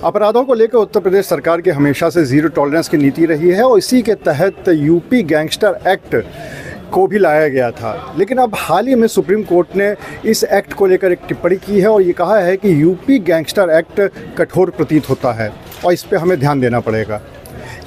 अपराधों को लेकर उत्तर प्रदेश सरकार की हमेशा से ज़ीरो टॉलरेंस की नीति रही है और इसी के तहत यूपी गैंगस्टर एक्ट को भी लाया गया था। लेकिन अब हाल ही में सुप्रीम कोर्ट ने इस एक्ट को लेकर एक टिप्पणी की है और ये कहा है कि यूपी गैंगस्टर एक्ट कठोर प्रतीत होता है और इस पे हमें ध्यान देना पड़ेगा।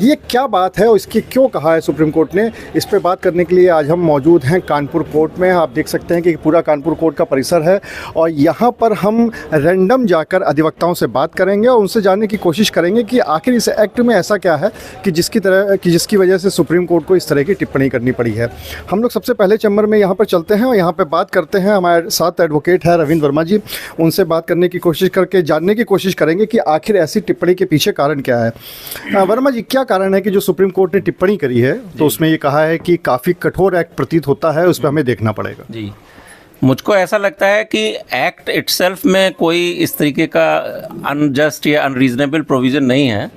ये क्या बात है और इसकी क्यों कहा है सुप्रीम कोर्ट ने, इस पे बात करने के लिए आज हम मौजूद हैं कानपुर कोर्ट में। आप देख सकते हैं कि पूरा कानपुर कोर्ट का परिसर है और यहाँ पर हम रैंडम जाकर अधिवक्ताओं से बात करेंगे और उनसे जानने की कोशिश करेंगे कि आखिर इस एक्ट में ऐसा क्या है कि जिसकी वजह से सुप्रीम कोर्ट को इस तरह की टिप्पणी करनी पड़ी है। हम लोग सबसे पहले चैम्बर में यहाँ पर चलते हैं और यहाँ पर बात करते हैं। हमारे साथ एडवोकेट है रविंद्र वर्मा जी, उनसे बात करने की कोशिश करके जानने की कोशिश करेंगे कि आखिर ऐसी टिप्पणी के पीछे कारण क्या है। वर्मा जी, क्या कारण है कि जो सुप्रीम कोर्ट ने टिप्पणी करी है तो उसमें ये कहा है कि काफ़ी कठोर एक्ट प्रतीत होता है, उस पर हमें देखना पड़ेगा? जी, मुझको ऐसा लगता है कि एक्ट इटसेल्फ में कोई इस तरीके का अनजस्ट या अनरीजनेबल प्रोविज़न नहीं है।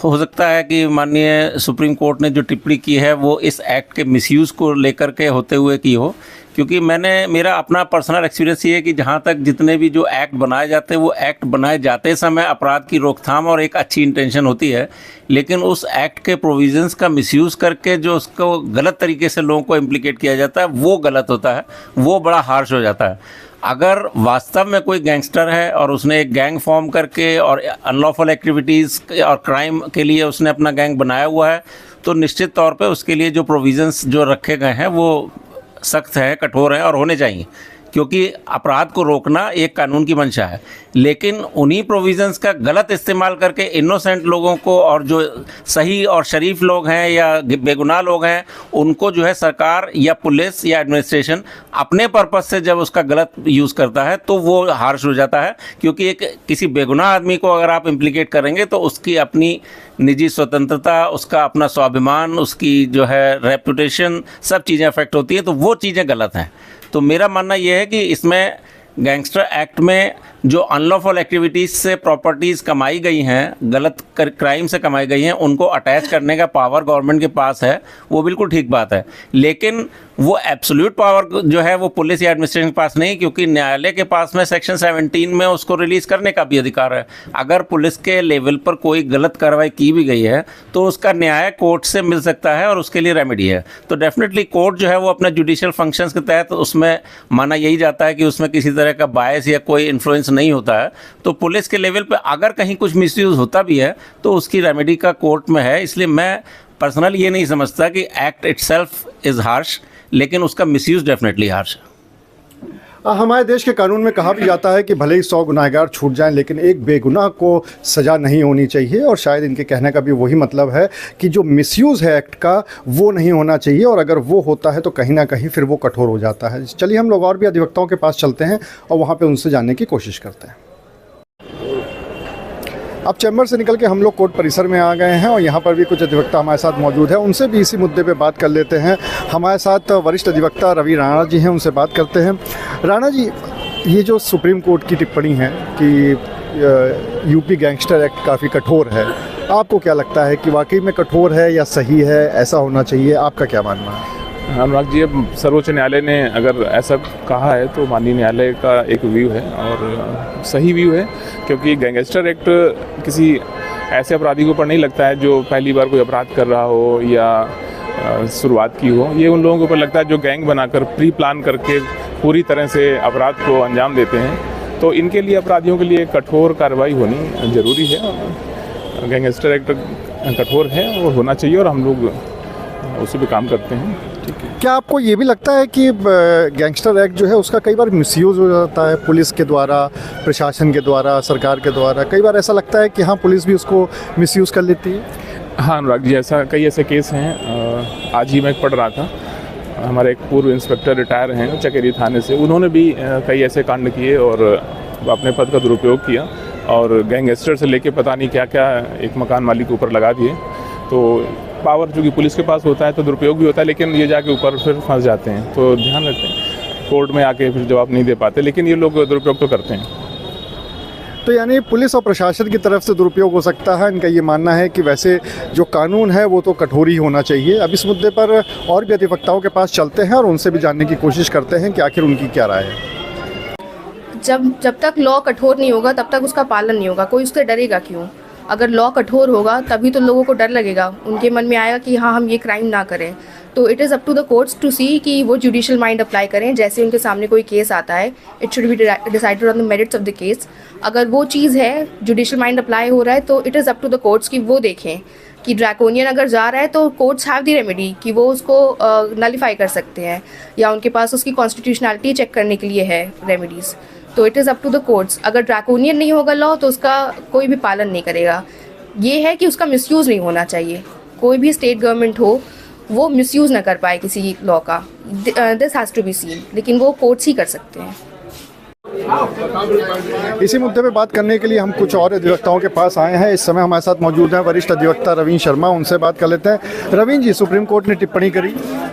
हो सकता है कि माननीय सुप्रीम कोर्ट ने जो टिप्पणी की है वो इस एक्ट के मिसयूज़ को लेकर के होते हुए की हो, क्योंकि मेरा अपना पर्सनल एक्सपीरियंस ये है कि जहाँ तक जितने भी जो एक्ट बनाए जाते हैं वो एक्ट बनाए जाते समय अपराध की रोकथाम और एक अच्छी इंटेंशन होती है, लेकिन उस एक्ट के प्रोविजंस का मिसयूज़ करके जो उसको गलत तरीके से लोगों को इम्प्लीकेट किया जाता है वो गलत होता है, वो बड़ा हार्श हो जाता है। अगर वास्तव में कोई गैंगस्टर है और उसने एक गैंग फॉर्म करके और अनलॉफुल एक्टिविटीज़ और क्राइम के लिए उसने अपना गैंग बनाया हुआ है, तो निश्चित तौर पे उसके लिए जो प्रोविजंस जो रखे गए हैं वो सख्त है, कठोर है और होने चाहिए, क्योंकि अपराध को रोकना एक कानून की मंशा है। लेकिन उन्हीं प्रोविजंस का गलत इस्तेमाल करके इनोसेंट लोगों को और जो सही और शरीफ लोग हैं या बेगुनाह लोग हैं उनको जो है सरकार या पुलिस या एडमिनिस्ट्रेशन अपने पर्पस से जब उसका गलत यूज़ करता है तो वो हार्श हो जाता है, क्योंकि एक किसी बेगुनाह आदमी को अगर आप इम्प्लीकेट करेंगे तो उसकी अपनी निजी स्वतंत्रता, उसका अपना स्वाभिमान, उसकी जो है रेपुटेशन, सब चीज़ें अफेक्ट होती है, तो वो चीज़ें गलत हैं। तो मेरा मानना ये है कि इसमें गैंगस्टर एक्ट में जो अनलॉफुल एक्टिविटीज़ से प्रॉपर्टीज़ कमाई गई हैं, गलत क्राइम से कमाई गई हैं, उनको अटैच करने का पावर गवर्नमेंट के पास है, वो बिल्कुल ठीक बात है। लेकिन वो एब्सोल्यूट पावर जो है वो पुलिस या एडमिनिस्ट्रेशन के पास नहीं, क्योंकि न्यायालय के पास में सेक्शन 17 में उसको रिलीज़ करने का भी अधिकार है। अगर पुलिस के लेवल पर कोई गलत कार्रवाई की भी गई है तो उसका न्याय कोर्ट से मिल सकता है और उसके लिए रेमेडी है। तो डेफिनेटली कोर्ट जो है वो अपने जुडिशियल फंक्शंस के तहत उसमें माना यही जाता है कि उसमें किसी तरह का बायस या कोई इन्फ्लुएंस नहीं होता है। तो पुलिस के लेवल पे अगर कहीं कुछ मिसयूज़ होता भी है तो उसकी रेमेडी का कोर्ट में है। इसलिए मैं पर्सनल ये नहीं समझता कि एक्ट इटसेल्फ इज़ हार्श, लेकिन उसका मिसयूज़ डेफिनेटली हार्श है। हमारे देश के कानून में कहा भी जाता है कि भले ही 100 गुनहगार छूट जाएं लेकिन एक बेगुनाह को सज़ा नहीं होनी चाहिए, और शायद इनके कहने का भी वही मतलब है कि जो मिसयूज़ है एक्ट का वो नहीं होना चाहिए, और अगर वो होता है तो कहीं ना कहीं फिर वो कठोर हो जाता है। चलिए हम लोग और भी अधिवक्ताओं के पास चलते हैं और वहाँ पर उनसे जानने की कोशिश करते हैं। अब चैम्बर से निकल के हम लोग कोर्ट परिसर में आ गए हैं और यहाँ पर भी कुछ अधिवक्ता हमारे साथ मौजूद हैं, उनसे भी इसी मुद्दे पे बात कर लेते हैं। हमारे साथ वरिष्ठ अधिवक्ता रवि राणा जी हैं, उनसे बात करते हैं। राणा जी, ये जो सुप्रीम कोर्ट की टिप्पणी है कि यूपी गैंगस्टर एक्ट काफ़ी कठोर है, आपको क्या लगता है कि वाकई में कठोर है या सही है, ऐसा होना चाहिए? आपका क्या मानना है? अनुराग जी, अब सर्वोच्च न्यायालय ने अगर ऐसा कहा है तो माननीय न्यायालय का एक व्यू है और सही व्यू है, क्योंकि गैंगस्टर एक्ट किसी ऐसे अपराधी के ऊपर नहीं लगता है जो पहली बार कोई अपराध कर रहा हो या शुरुआत की हो। ये उन लोगों के ऊपर लगता है जो गैंग बनाकर प्री प्लान करके पूरी तरह से अपराध को अंजाम देते हैं। तो इनके लिए, अपराधियों के लिए कठोर कार्रवाई होनी ज़रूरी है। गैंगस्टर एक्ट कठोर है और होना चाहिए और हम लोग उसी पे काम करते हैं। ठीक है। क्या आपको ये भी लगता है कि गैंगस्टर एक्ट जो है उसका कई बार मिसयूज़ हो जाता है पुलिस के द्वारा, प्रशासन के द्वारा, सरकार के द्वारा? कई बार ऐसा लगता है कि हाँ, पुलिस भी उसको मिसयूज़ कर लेती है। हाँ अनुराग जी, कई ऐसे केस हैं। आज ही मैं पढ़ रहा था, हमारे एक पूर्व इंस्पेक्टर रिटायर हैं चकेरी थाने से, उन्होंने भी कई ऐसे कांड किए और अपने पद का दुरुपयोग किया और गैंगस्टर से लेके पता नहीं क्या क्या एक मकान मालिक के ऊपर लगा दिए। तो पावर जो कि पुलिस के पास होता है तो दुरुपयोग भी होता है, लेकिन ये जाके ऊपर फिर फंस जाते हैं। तो ध्यान रखते हैं, कोर्ट में आके फिर जवाब नहीं दे पाते, लेकिन ये लोग दुरुपयोग तो करते हैं। तो यानी पुलिस और प्रशासन की तरफ से दुरुपयोग हो सकता है। इनका ये मानना है कि वैसे जो कानून है वो तो कठोर ही होना चाहिए। अब इस मुद्दे पर और भी अधिवक्ताओं के पास चलते हैं और उनसे भी जानने की कोशिश करते हैं कि आखिर उनकी क्या राय है। जब तक लॉ कठोर नहीं होगा तब तक उसका पालन नहीं होगा। कोई उससे डरेगा क्यों? अगर लॉ कठोर होगा तभी तो लोगों को डर लगेगा, उनके मन में आएगा कि हाँ हम ये क्राइम ना करें। तो it is up to the courts to see कि वो जुडिशियल माइंड अप्लाई करें। जैसे उनके सामने कोई केस आता है, it should be decided on the merits of the case. अगर वो चीज़ है, जुडिशियल माइंड अप्लाई हो रहा है, तो it is up to the courts कि वो देखें कि ड्रैकोनियन अगर जा रहा है तो कोर्ट्स हैव द रेमेडी कि वो उसको नलीफाई कर सकते हैं, या उनके पास उसकी कॉन्स्टिट्यूशनलिटी चेक करने के लिए है रेमेडीज़। तो it is up to the courts. अगर ड्रैकोनियन नहीं होगा लॉ तो उसका कोई भी पालन नहीं करेगा। ये है कि उसका मिसयूज़ नहीं होना चाहिए। कोई भी स्टेट गवर्नमेंट हो वो मिसयूज़ ना कर पाए किसी लॉ का, this has to be seen. लेकिन वो कोर्ट्स ही कर सकते हैं। इसी मुद्दे पे बात करने के लिए हम कुछ और अधिवक्ताओं के पास आए हैं। इस समय हमारे साथ मौजूद हैं वरिष्ठ अधिवक्ता रवीन शर्मा, उनसे बात कर लेते हैं। रवीन जी, सुप्रीम कोर्ट ने टिप्पणी करी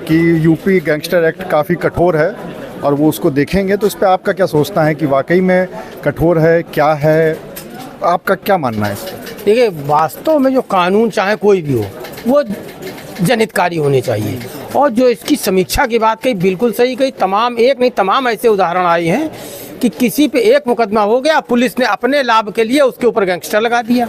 कि यूपी गैंगस्टर एक्ट काफ़ी कठोर है और वो उसको देखेंगे, तो इस पर आपका क्या सोचना है कि वाकई में कठोर है, क्या है, आपका क्या मानना है? देखिए, वास्तव में जो कानून चाहे कोई भी हो वो जनहितकारी होने चाहिए, और जो इसकी समीक्षा की बात कही बिल्कुल सही कही। तमाम, एक नहीं तमाम ऐसे उदाहरण आए हैं कि किसी पे एक मुकदमा हो गया, पुलिस ने अपने लाभ के लिए उसके ऊपर गैंगस्टर लगा दिया।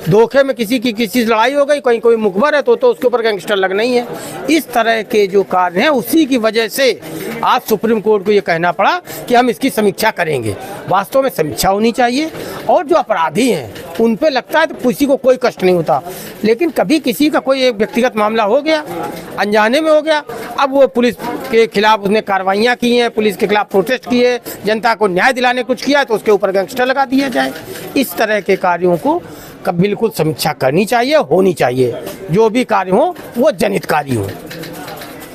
धोखे में किसी से लड़ाई हो गई, कहीं कोई मुखबर है तो उसके ऊपर गैंगस्टर लगना ही है। इस तरह के जो कार्य हैं, उसी की वजह से आज सुप्रीम कोर्ट को ये कहना पड़ा कि हम इसकी समीक्षा करेंगे। वास्तव में समीक्षा होनी चाहिए, और जो अपराधी हैं उन पे लगता है तो किसी को कोई कष्ट नहीं होता, लेकिन कभी किसी का कोई एक व्यक्तिगत मामला हो गया, अनजाने में हो गया, अब वो पुलिस के खिलाफ उसने कार्रवाइयाँ की हैं, पुलिस के खिलाफ प्रोटेस्ट किए, जनता को न्याय दिलाने कुछ किया, तो उसके ऊपर गैंगस्टर लगा दिया जाए। इस तरह के कार्यों को बिल्कुल समीक्षा करनी चाहिए, होनी चाहिए। जो भी कार्य हो वो जनहितकारी हो।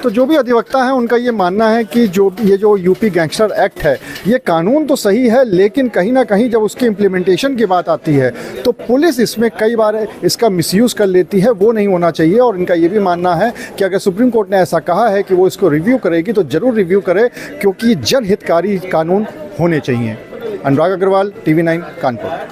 तो जो भी अधिवक्ता हैं उनका ये मानना है कि ये जो यूपी गैंगस्टर एक्ट है, ये कानून तो सही है, लेकिन कहीं ना कहीं जब उसके इम्प्लीमेंटेशन की बात आती है तो पुलिस इसमें कई बार इसका मिसयूज़ कर लेती है, वो नहीं होना चाहिए। और इनका ये भी मानना है कि अगर सुप्रीम कोर्ट ने ऐसा कहा है कि वो इसको रिव्यू करेगी तो ज़रूर रिव्यू करे, क्योंकि जनहितकारी कानून होने चाहिए। अनुराग अग्रवाल, TV9 कानपुर।